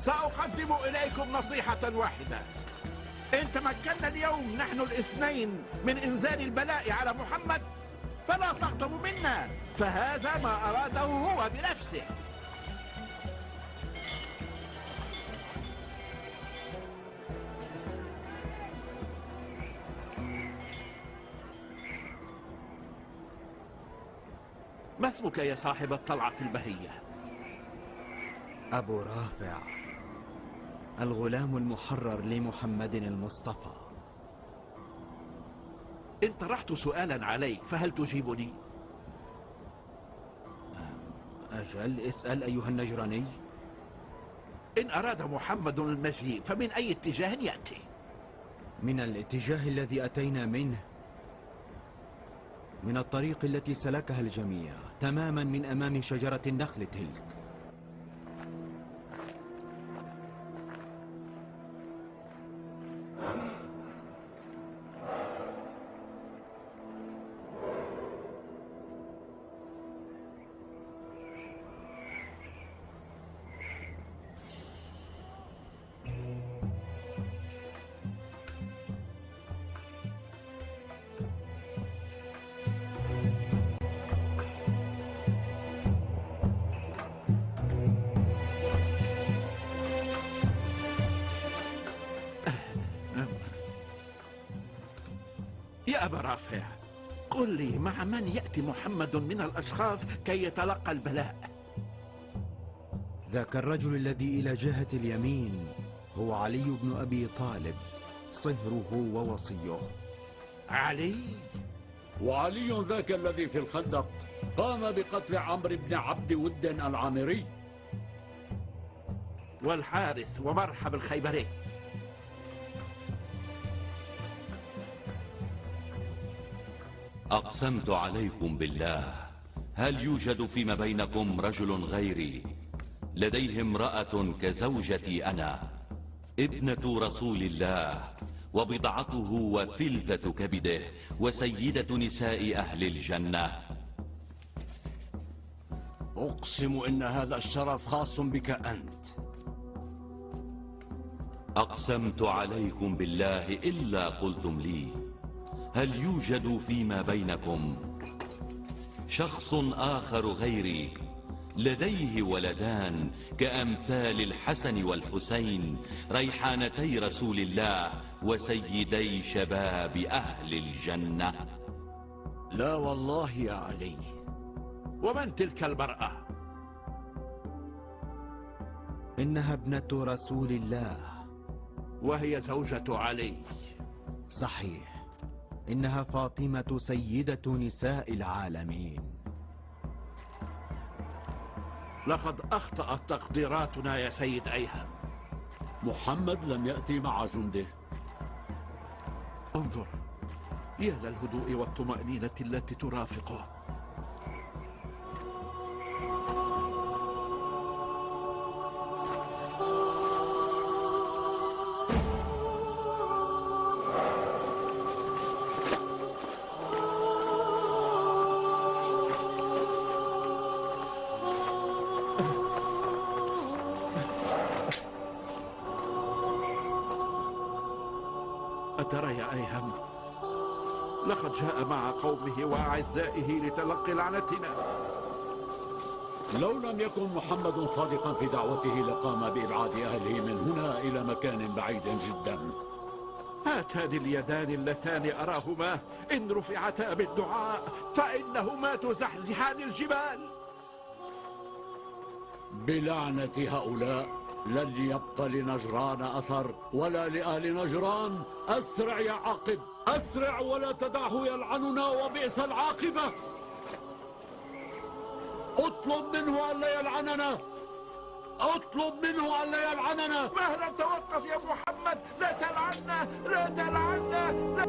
سأقدم إليكم نصيحة واحدة. إن تمكنا اليوم نحن الاثنين من إنزال البلاء على محمد فلا تغضبوا منا، فهذا ما أراده هو بنفسه. ما اسمك يا صاحب الطلعة البهية؟ أبو رافع، الغلام المحرر لمحمد المصطفى. إن طرحت سؤالا عليك فهل تجيبني؟ أجل، اسأل أيها النجراني. إن أراد محمد المجيء فمن أي اتجاه يأتي؟ من الاتجاه الذي أتينا منه، من الطريق التي سلكها الجميع، تماما من أمام شجرة النخل تلك. يا أبا رافع، قل لي مع من يأتي محمد من الأشخاص كي يتلقى البلاء؟ ذاك الرجل الذي إلى جهة اليمين هو علي بن أبي طالب، صهره ووصيه. علي؟ وعلي ذاك الذي في الخندق قام بقتل عمرو بن عبد ود العامري. والحارث ومرحب الخيبري. أقسمت عليكم بالله، هل يوجد فيما بينكم رجل غيري لديه امرأة كزوجتي أنا، ابنة رسول الله وبضعته وفلذة كبده وسيدة نساء أهل الجنة؟ أقسم إن هذا الشرف خاص بك أنت. أقسمت عليكم بالله إلا قلتم لي، هل يوجد فيما بينكم شخص آخر غيري لديه ولدان كأمثال الحسن والحسين، ريحانتي رسول الله وسيدي شباب أهل الجنة؟ لا والله يا علي. ومن تلك المرأة؟ إنها ابنة رسول الله. وهي زوجة علي. صحيح، إنها فاطمة سيدة نساء العالمين. لقد أخطأت تقديراتنا يا سيد أيهم. محمد لم يأتي مع جنده. انظر، يا للهدوء والطمأنينة التي ترافقه. أترى يا أيهم، لقد جاء مع قومه وأعزائه لتلقي لعنتنا. لو لم يكن محمد صادقا في دعوته لقام بإبعاد أهله من هنا إلى مكان بعيد جدا. هاتان اليدان اللتان أراهما إن رفعتا بالدعاء فإنهما تزحزحان الجبال. بلعنة هؤلاء لن يبقى لنجران أثر ولا لأهل نجران. أسرع يا عاقب، أسرع ولا تدعه يلعننا وبئس العاقبة. اطلب منه ألا يلعننا، اطلب منه ألا يلعننا. مهلا، توقف يا محمد، لا تلعنا، لا تلعنا، لا